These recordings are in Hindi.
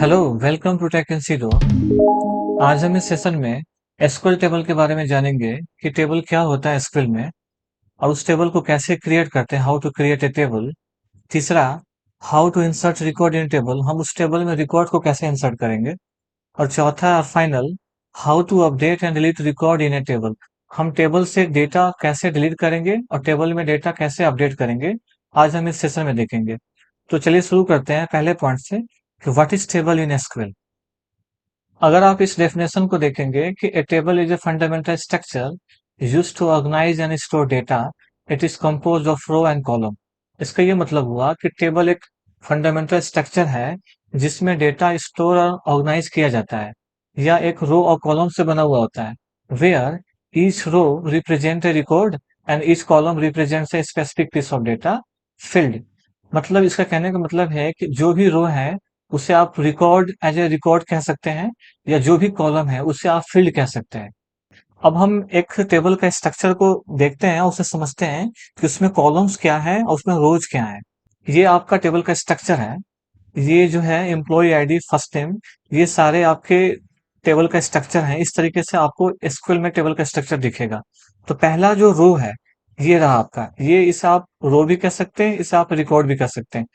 Hello, welcome to Tech Insido. आज हम इस सेशन में एसक्यूएल टेबल के बारे में जानेंगे कि टेबल क्या होता है एसक्यूएल में और उस टेबल को कैसे क्रिएट करते हैं, how to create a table. तीसरा, how to insert record in table, हम उस टेबल में रिकॉर्ड को कैसे इंसर्ट करेंगे। और चौथा और final, how to update and delete record in a table, हम टेबल से डेटा कैसे डिलीट करेंगे और टेबल में डेटा कैसे अपडेट करेंगे। आज हम इस सेशन में देखेंगे। तो चलिए शुरू करते हैं पहले पॉइंट से कि what is table in SQL. अगर आप इस डेफिनेशन को देखेंगे कि a table is a fundamental structure used to organize and store data, it is composed of row and column. इसका ये मतलब हुआ कि टेबल एक फंडामेंटल स्ट्रक्चर है जिसमें डेटा स्टोर और ऑर्गेनाइज किया जाता है या एक रो और कॉलम से बना हुआ होता है, where each row represent a record and each column represents a specific piece of data field. मतलब इसका कहने का मतलब है कि जो भी रो है उसे आप रिकॉर्ड एज ए रिकॉर्ड कह सकते हैं या जो भी कॉलम है उसे आप फील्ड कह सकते हैं। अब हम एक टेबल का स्ट्रक्चर को देखते हैं, उसे समझते हैं कि उसमें कॉलम्स क्या है और उसमें रोज क्या है। ये आपका टेबल का स्ट्रक्चर है। ये जो है एम्प्लॉय आईडी, फर्स्ट नेम, ये सारे आपके टेबल का स्ट्रक्चर है। इस तरीके से आपको एसक्यूएल में टेबल का स्ट्रक्चर दिखेगा। तो पहला जो रो है ये रहा आपका, ये इसे आप रो भी कह सकते हैं, इसे आप रिकॉर्ड भी कह सकते हैं।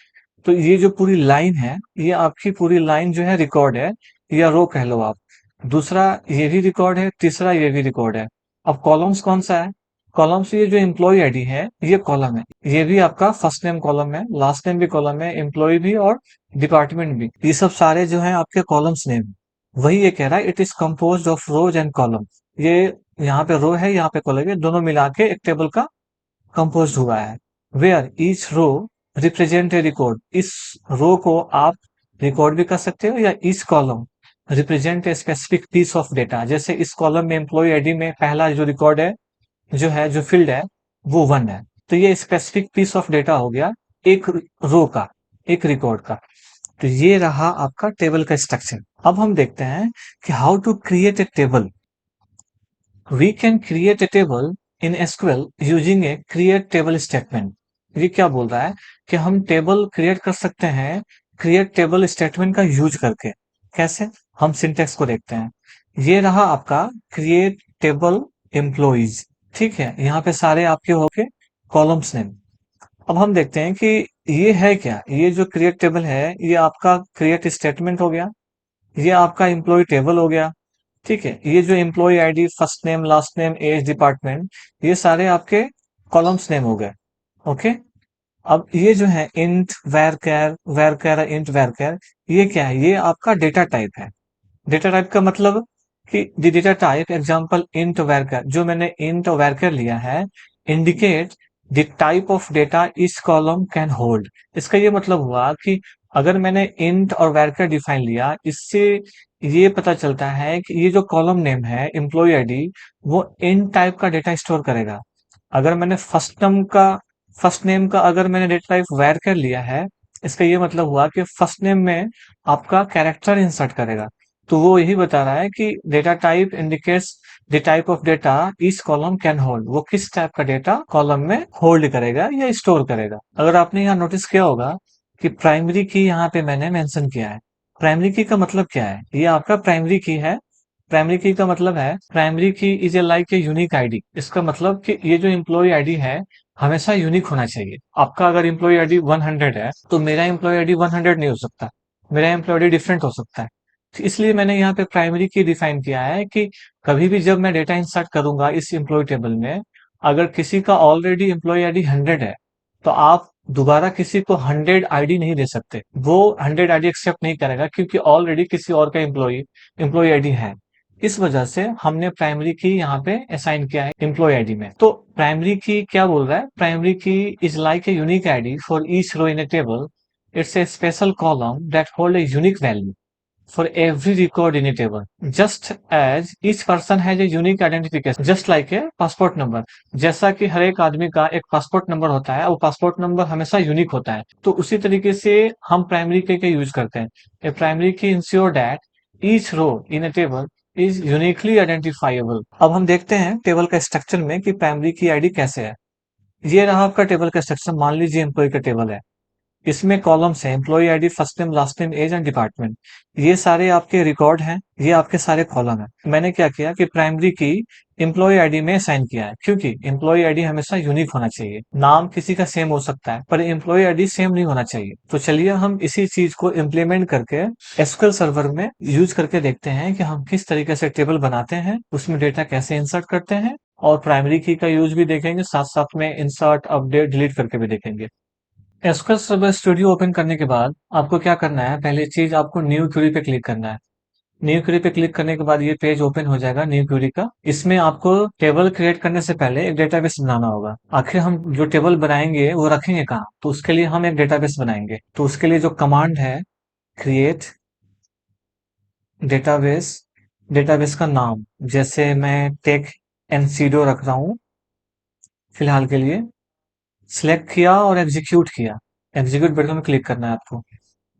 तो ये जो पूरी लाइन है, ये आपकी पूरी लाइन जो है रिकॉर्ड है या रो कह लो आप। दूसरा ये भी रिकॉर्ड है, तीसरा ये भी रिकॉर्ड है। अब कॉलम्स कौन सा है? कॉलम्स, ये जो एम्प्लॉय आईडी है ये कॉलम है। ये भी आपका फर्स्ट नेम कॉलम है, लास्ट नेम भी कॉलम है, एम्प्लॉय भी और डिपार्टमेंट भी, ये सब सारे जो है आपके कॉलम्स नेम। वही ये कह रहा है, it is composed of rose and column. ये यहाँ पे रो है, यहाँ पे कॉलम है, दोनों मिला के एक टेबल का कंपोज्ड हुआ है। Where each row represent a record, इस रो को आप रिकॉर्ड भी कर सकते हो या each column represent a specific piece of data. जैसे इस कॉलम में एम्प्लॉय आईडी में पहला जो रिकॉर्ड है, जो फील्ड है वो 1 है। तो ये स्पेसिफिक पीस ऑफ डेटा हो गया एक रो का, एक रिकॉर्ड का। तो ये रहा आपका टेबल का स्ट्रक्चर। अब हम देखते हैं कि how to create a table. We can create a table in SQL using a create table statement. ये क्या बोल रहा है कि हम टेबल क्रिएट कर सकते हैं क्रिएट टेबल स्टेटमेंट का यूज करके। कैसे? हम सिंटेक्स को देखते हैं। ये रहा आपका क्रिएट टेबल एम्प्लॉइज, ठीक है, यहाँ पे सारे आपके हो गए कॉलम्स नेम। अब हम देखते हैं कि ये है क्या। ये जो क्रिएट टेबल है ये आपका क्रिएट स्टेटमेंट हो गया, ये आपका एम्प्लॉय टेबल हो गया, ठीक है। ये जो employ ID, first name, last name, age, department, ये सारे आपके कॉलम्स नेम हो गए। ओके। अब ये जो है इंट वैर कैर इंट वैर कैर, ये क्या है? ये आपका डेटा टाइप है। डेटा टाइप का मतलब कि the data type example int varchar, जो मैंने इंट वैरकर लिया है, indicate the type of data इस कॉलम कैन होल्ड। इसका ये मतलब हुआ कि अगर मैंने इंट और वैरकर डिफाइन लिया, इससे ये पता चलता है कि ये जो कॉलम नेम है एम्प्लॉय आईडी, वो इंट टाइप का डेटा स्टोर करेगा। अगर मैंने फर्स्ट नेम का अगर मैंने डेटा टाइप वैरकर लिया है, इसका ये मतलब हुआ कि फर्स्ट नेम में आपका कैरेक्टर इंसर्ट करेगा। तो वो यही बता रहा है कि data type indicates the type of data इस कॉलम कैन होल्ड, वो किस टाइप का डेटा कॉलम में होल्ड करेगा या स्टोर करेगा। अगर आपने यहाँ नोटिस किया होगा कि प्राइमरी की यहाँ पे मैंने मेंशन किया है। प्राइमरी की का मतलब क्या है? ये आपका प्राइमरी की है। प्राइमरी की का मतलब है primary key is a like a unique ID. इसका मतलब कि ये जो एम्प्लॉय आईडी है हमेशा यूनिक होना चाहिए। आपका अगर एम्प्लॉय आईडी 100 है तो मेरा एम्प्लॉय आईडी 100 नहीं हो सकता, मेरा एम्प्लॉय आईडी डिफरेंट हो सकता है। तो इसलिए मैंने यहाँ पे प्राइमरी की डिफाइन किया है कि कभी भी जब मैं डेटा इंसर्ट करूंगा इस एम्प्लॉय टेबल में, अगर किसी का ऑलरेडी एम्प्लॉय आईडी 100 है तो आप दोबारा किसी को 100 आईडी नहीं दे सकते। वो 100 आईडी एक्सेप्ट नहीं करेगा क्योंकि ऑलरेडी किसी और का एम्प्लॉय आईडी है। इस वजह से हमने प्राइमरी की यहाँ पे असाइन किया है एम्प्लॉय आईडी में। तो प्राइमरी की क्या बोल रहा है? Primary key is like a unique ID for each row in a table. It's a special column that hold a unique value for every record in a table, just as each person has a unique identification, just like a passport number। जैसा कि हर एक आदमी का एक पासपोर्ट नंबर होता है, वो पासपोर्ट नंबर हमेशा यूनिक होता है, तो उसी तरीके से हम प्राइमरी की का यूज करते हैं। A primary key ensure that each row in a table is uniquely identifiable. अब हम देखते हैं टेबल का स्ट्रक्चर में कि प्राइमरी की आईडी कैसे है। ये रहा आपका टेबल का स्ट्रक्चर। मान लीजिए एम्प्लॉय का टेबल है, इसमें कॉलम्स हैं, employ ID, first name, last name, age and department. ये सारे आपके रिकॉर्ड हैं, ये आपके सारे कॉलम हैं। मैंने क्या किया कि प्राइमरी की एम्प्लॉय आईडी में असाइन किया है, क्योंकि एम्प्लॉय आईडी हमेशा यूनिक होना चाहिए। नाम किसी का सेम हो सकता है पर एम्प्लॉय आईडी सेम नहीं होना चाहिए। तो चलिए हम इसी चीज को इम्प्लीमेंट करके एसक्यूएल सर्वर में यूज करके देखते हैं कि हम किस तरीके से टेबल बनाते हैं, उसमें डेटा कैसे इंसर्ट करते हैं, और प्राइमरी की का यूज भी देखेंगे, साथ साथ में इंसर्ट, अपडेट, डिलीट करके भी देखेंगे। एसक्यूएल सर्वर स्टूडियो ओपन करने के बाद आपको क्या करना है, पहली चीज आपको न्यू क्वेरी पे क्लिक करना है। न्यू क्वेरी पे क्लिक करने के बाद ये पेज ओपन हो जाएगा न्यू क्वेरी का। इसमें आपको टेबल क्रिएट करने से पहले एक डेटाबेस बनाना होगा। आखिर हम जो टेबल बनाएंगे वो रखेंगे कहाँ, तो उसके लिए हम एक डेटाबेस बनाएंगे। तो उसके लिए जो कमांड है, क्रिएट डेटाबेस, डेटाबेस का नाम जैसे मैं टेक एनसीडो रख रहा हूँ फिलहाल के लिए। सिलेक्ट किया और एग्जीक्यूट किया। एग्जीक्यूट बटन में क्लिक करना है आपको।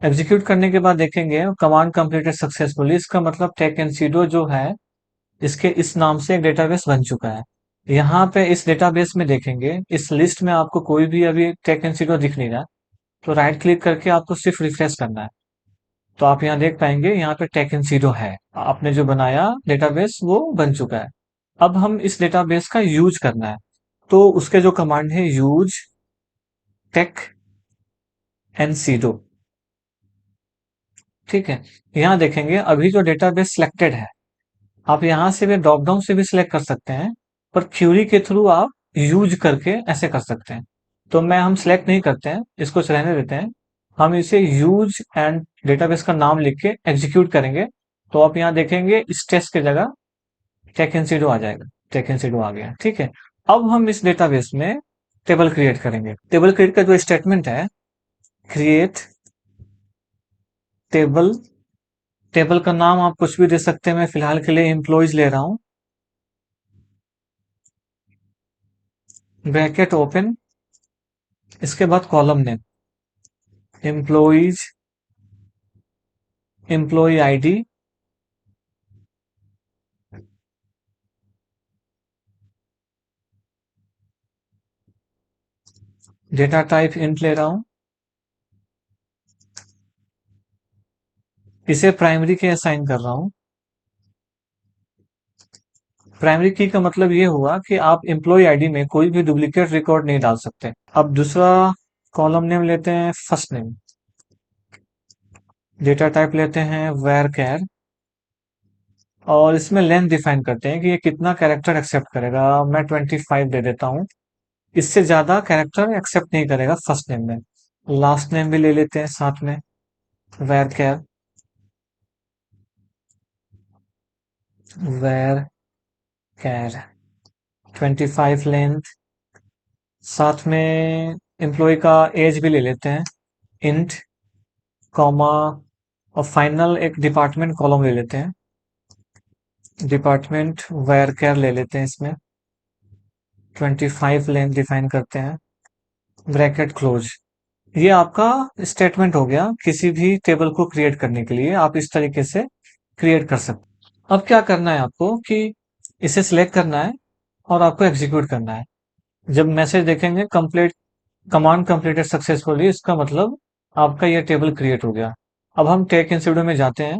एग्जीक्यूट करने के बाद देखेंगे कमांड कंप्लीटेड सक्सेसफुली, इसका मतलब टेक एनसीडो जो है इसके इस नाम से एक डेटाबेस बन चुका है। यहाँ पे इस डेटाबेस में देखेंगे, इस लिस्ट में आपको कोई भी अभी टेक एनसीडो दिख नहीं रहा, तो राइट क्लिक करके आपको सिर्फ रिफ्रेश करना है। तो आप यहाँ देख पाएंगे यहाँ पे टेक एनसीडो है, आपने जो बनाया डेटाबेस वो बन चुका है। अब हम इस डेटाबेस का यूज करना है, तो उसके जो कमांड है, यूज टेक एनसीडो, ठीक है। यहाँ देखेंगे अभी जो डेटाबेस सिलेक्टेड है, आप यहाँ से भी ड्रॉप डाउन से भी सिलेक्ट कर सकते हैं, पर क्यूरी के थ्रू आप यूज करके ऐसे कर सकते हैं। तो मैं हम सिलेक्ट नहीं करते हैं, इसको रहने देते हैं। हम इसे यूज एंड डेटाबेस का नाम लिख के एग्जीक्यूट करेंगे, तो आप यहाँ देखेंगे इस टेस्ट की जगह टेक एनसीडो आ जाएगा। टेक एनसीडो आ गया, ठीक है। अब हम इस डेटाबेस में टेबल क्रिएट करेंगे। टेबल क्रिएट का जो स्टेटमेंट है, क्रिएट टेबल, टेबल का नाम आप कुछ भी दे सकते हैं, मैं फिलहाल के लिए एम्प्लॉयज ले रहा हूं। ब्रैकेट ओपन, इसके बाद column name, employees, employ ID, data type int ले रहा हूं, इसे प्राइमरी के असाइन कर रहा हूं। प्राइमरी की का मतलब ये हुआ कि आप एम्प्लॉय आईडी में कोई भी डुप्लीकेट रिकॉर्ड नहीं डाल सकते। अब दूसरा कॉलम नेम लेते हैं फर्स्ट नेम, डेटा टाइप लेते हैं varchar, और इसमें लेंथ डिफाइन करते हैं कि ये कितना कैरेक्टर एक्सेप्ट करेगा। मैं 25 दे देता हूँ, इससे ज्यादा कैरेक्टर एक्सेप्ट नहीं करेगा फर्स्ट नेम में। लास्ट नेम भी ले लेते हैं साथ में, varchar, varchar 25 लेंथ। साथ में एम्प्लॉय का एज भी ले लेते हैं, इंट, कॉमा, और फाइनल एक डिपार्टमेंट कॉलम ले लेते हैं, डिपार्टमेंट varchar ले लेते हैं, इसमें 25 लेंथ डिफाइन करते हैं, ब्रैकेट क्लोज। ये आपका स्टेटमेंट हो गया किसी भी टेबल को क्रिएट करने के लिए, आप इस तरीके से क्रिएट कर सकते हैं। अब क्या करना है आपको कि इसे सिलेक्ट करना है और आपको एग्जीक्यूट करना है। जब मैसेज देखेंगे कंप्लीट, कमांड कंप्लीटेड सक्सेसफुली, इसका मतलब आपका ये टेबल क्रिएट हो गया। अब हम टेक एनसीडो में जाते हैं,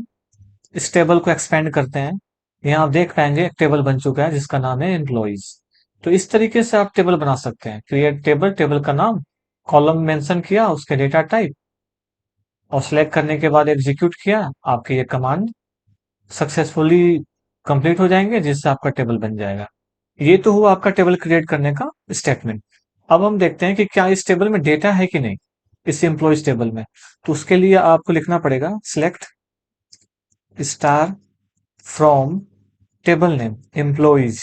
इस टेबल को एक्सपेंड करते हैं। यहाँ आप देख पाएंगे एक टेबल बन चुका है जिसका नाम है एम्प्लॉइज। तो इस तरीके से आप टेबल बना सकते हैं, क्रिएट टेबल, टेबल का नाम, कॉलम मेंशन किया, उसके डेटा टाइप, और सिलेक्ट करने के बाद एग्जीक्यूट किया, आपके ये कमांड सक्सेसफुली कंप्लीट हो जाएंगे, जिससे आपका टेबल बन जाएगा। ये तो हुआ आपका टेबल क्रिएट करने का स्टेटमेंट। अब हम देखते हैं कि क्या इस टेबल में डेटा है कि नहीं, इस एम्प्लॉइज टेबल में। तो उसके लिए आपको लिखना पड़ेगा select star from table name employees,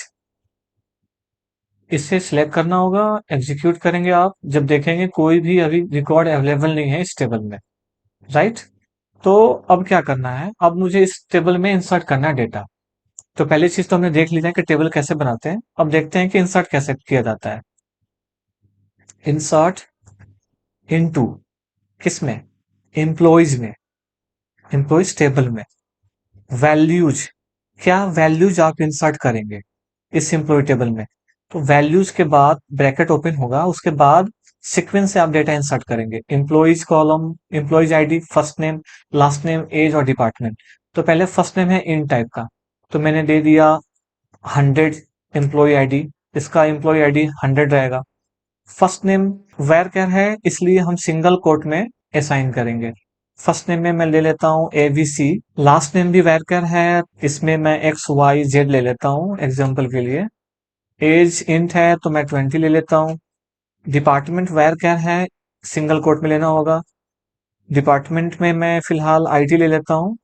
इसे सिलेक्ट करना होगा, एग्जीक्यूट करेंगे आप जब देखेंगे कोई भी अभी रिकॉर्ड अवेलेबल नहीं है इस टेबल में, राइट। तो अब क्या करना है, अब मुझे इस टेबल में इंसर्ट करना है डेटा। तो पहली चीज तो हमने देख लिया कि टेबल कैसे बनाते हैं, अब देखते हैं कि इंसर्ट कैसे किया जाता है। इंसर्ट इनटू, किसमें, एम्प्लॉइज में, एम्प्लॉइज टेबल में। वैल्यूज, क्या वैल्यूज आप इंसर्ट करेंगे इस एम्प्लॉय टेबल में। तो वैल्यूज के बाद ब्रैकेट ओपन होगा, उसके बाद सीक्वेंस से आप डेटा इंसर्ट करेंगे। Employees column, employees ID, first name, last name, age और डिपार्टमेंट। तो पहले फर्स्ट नेम है इन टाइप का, तो मैंने दे दिया 100 एम्प्लॉय आईडी, इसका एम्प्लॉय आईडी 100 रहेगा। फर्स्ट नेम वेर कैर है, इसलिए हम सिंगल कोट में असाइन करेंगे। फर्स्ट नेम में मैं ले लेता हूँ ABC। लास्ट नेम भी वेर कैर है, इसमें मैं XYZ ले लेता हूँ एग्जाम्पल के लिए। एज इंट है तो मैं 20 ले लेता हूँ। डिपार्टमेंट वेर कैर है, सिंगल कोट में लेना होगा। डिपार्टमेंट में मैं फिलहाल IT ले लेता हूँ।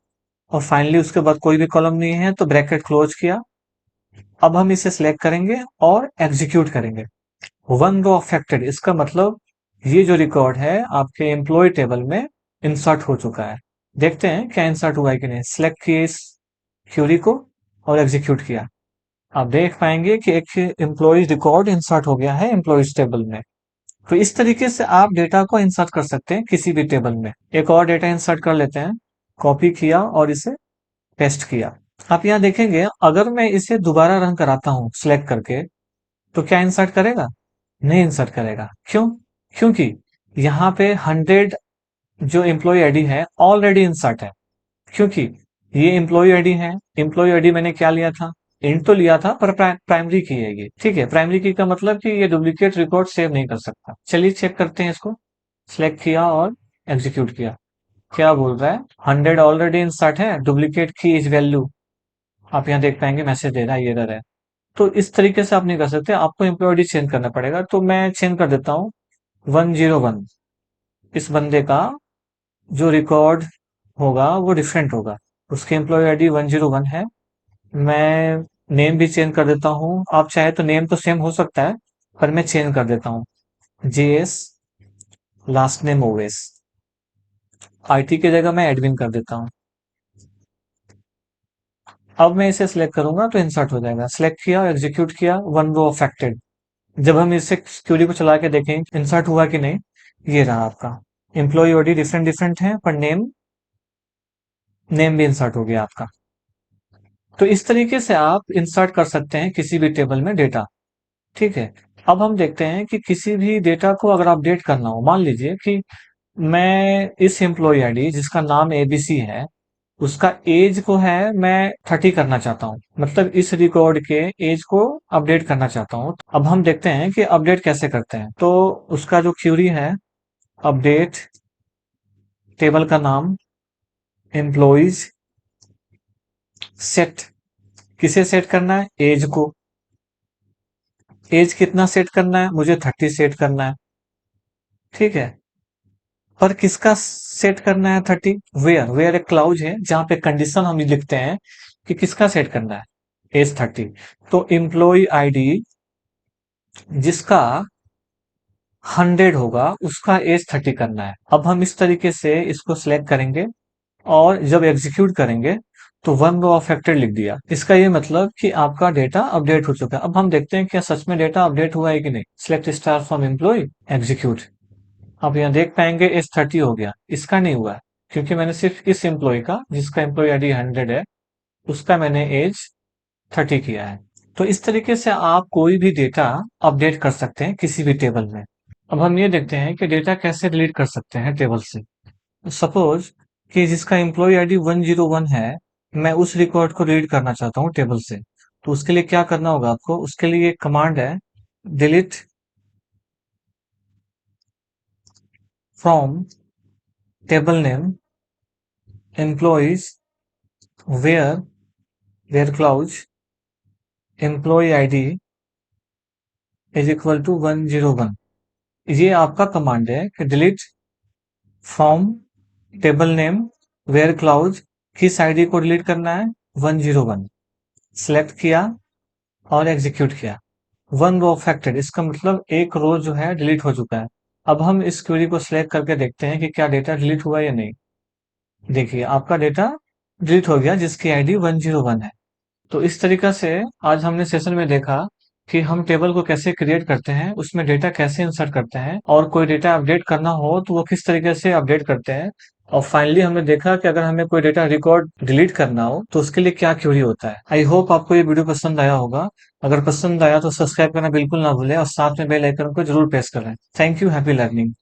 और फाइनली उसके बाद कोई भी कॉलम नहीं है तो ब्रैकेट क्लोज किया। अब हम इसे सिलेक्ट करेंगे और एग्जीक्यूट करेंगे। वन रो अफेक्टेड, इसका मतलब ये जो रिकॉर्ड है आपके एम्प्लॉय टेबल में इंसर्ट हो चुका है। देखते हैं क्या इंसर्ट हुआ है कि नहीं। सिलेक्ट किए इस क्यूरी को और एग्जीक्यूट किया। आप देख पाएंगे कि एक एम्प्लॉय रिकॉर्ड इंसर्ट हो गया है एम्प्लॉयज टेबल में। तो इस तरीके से आप डेटा को इंसर्ट कर सकते हैं किसी भी टेबल में। एक और डेटा इंसर्ट कर लेते हैं। कॉपी किया और इसे पेस्ट किया। आप यहाँ देखेंगे अगर मैं इसे दोबारा रन कराता हूँ सिलेक्ट करके, तो क्या इंसर्ट करेगा? नहीं इंसर्ट करेगा। क्यों? क्योंकि यहाँ पे 100 जो एम्प्लॉय आईडी है ऑलरेडी इंसर्ट है। क्योंकि ये एम्प्लॉय आईडी है। एम्प्लॉय आईडी मैंने क्या लिया था? इंट तो लिया था पर प्राइमरी की है ये। ठीक है, प्राइमरी की का मतलब कि ये डुप्लीकेट रिकॉर्ड सेव नहीं कर सकता। चलिए चेक करते हैं इसको। सिलेक्ट किया और एग्जीक्यूट किया। क्या बोल रहा है? 100 ऑलरेडी इंसर्ट है, डुप्लीकेट की इज वैल्यू। आप यहाँ देख पाएंगे मैसेज दे रहा है, ये एरर है। तो इस तरीके से आप नहीं कर सकते, आपको एम्प्लॉय आईडी चेंज करना पड़ेगा। तो मैं चेंज कर देता हूँ 101। इस बंदे का जो रिकॉर्ड होगा वो डिफरेंट होगा। उसकी एम्प्लॉय आईडी 101 है। मैं नेम भी चेंज कर देता हूँ। आप चाहे तो नेम तो सेम हो सकता है, पर मैं चेंज कर देता हूँ। JS, last name OS। IT की जगह मैं एडमिन कर देता हूँ। अब मैं इसे सिलेक्ट करूंगा तो इंसर्ट हो जाएगा। सिलेक्ट किया, एग्जीक्यूट किया, वन रो अफेक्टेड। जब हम इसे क्यूरी को चला के देखें इंसर्ट हुआ कि नहीं, ये रहा आपका। एम्प्लॉय आईडी डिफरेंट डिफरेंट है पर नेम नेम भी इंसर्ट हो गया आपका। तो इस तरीके से आप इंसर्ट कर सकते हैं किसी भी टेबल में डेटा। ठीक है। अब हम देखते हैं कि किसी भी डेटा को अगर अपडेट करना हो, मान लीजिए कि मैं इस एम्प्लॉय आईडी जिसका नाम ABC है, उसका एज को है मैं 30 करना चाहता हूँ। मतलब इस रिकॉर्ड के एज को अपडेट करना चाहता हूँ। अब हम देखते हैं कि अपडेट कैसे करते हैं। तो उसका जो क्यूरी है, अपडेट टेबल का नाम एम्प्लॉइज सेट। किसे सेट करना है? एज को। एज कितना सेट करना है? मुझे 30 सेट करना है। ठीक है। पर किसका सेट करना है 30? वेयर एक क्लाउज है जहां पे कंडीशन हम लिखते हैं कि किसका सेट करना है। एज 30। तो एम्प्लॉय आईडी जिसका 100 होगा उसका एज 30 करना है। अब हम इस तरीके से इसको सिलेक्ट करेंगे और जब एग्जीक्यूट करेंगे तो वन रो अफेक्टेड लिख दिया। इसका ये मतलब कि आपका डेटा अपडेट हो चुका है। अब हम देखते हैं क्या सच में डेटा अपडेट हुआ है कि नहीं। Select star from employ, execute. आप यहाँ देख पाएंगे एज 30 हो गया। इसका नहीं हुआ है क्योंकि मैंने सिर्फ इस एम्प्लॉय का जिसका एम्प्लॉय आईडी 100 है उसका मैंने एज 30 किया है। तो इस तरीके से आप कोई भी डेटा अपडेट कर सकते हैं किसी भी टेबल में। अब हम ये देखते हैं कि डेटा कैसे डिलीट कर सकते हैं टेबल से। सपोज कि जिसका एम्प्लॉय आईडी 101 है, मैं उस रिकॉर्ड को रीड करना चाहता हूँ टेबल से। तो उसके लिए क्या करना होगा आपको? उसके लिए एक कमांड है, delete from table name employees where where clause employ ID is equal to 101। ये आपका कमांड है कि delete from table name where clause किस आईडी को डिलीट करना है? 101। सिलेक्ट किया और एग्जीक्यूट किया। वन रो अफेक्टेड, इसका मतलब एक रो जो है डिलीट हो चुका है। अब हम इस क्वेरी को सिलेक्ट करके देखते हैं कि क्या डेटा डिलीट हुआ या नहीं। देखिए आपका डेटा डिलीट हो गया जिसकी आईडी 101 है। तो इस तरीका से आज हमने सेशन में देखा कि हम टेबल को कैसे क्रिएट करते हैं, उसमें डेटा कैसे इंसर्ट करते हैं, और कोई डेटा अपडेट करना हो तो वो किस तरीके से अपडेट करते हैं, और फाइनली हमने देखा कि अगर हमें कोई डेटा रिकॉर्ड डिलीट करना हो तो उसके लिए क्या क्वेरी होता है। आई होप आपको ये वीडियो पसंद आया होगा। अगर पसंद आया तो सब्सक्राइब करना बिल्कुल ना भूलें और साथ में बेल आइकन को जरूर प्रेस करें। Thank you, happy learning.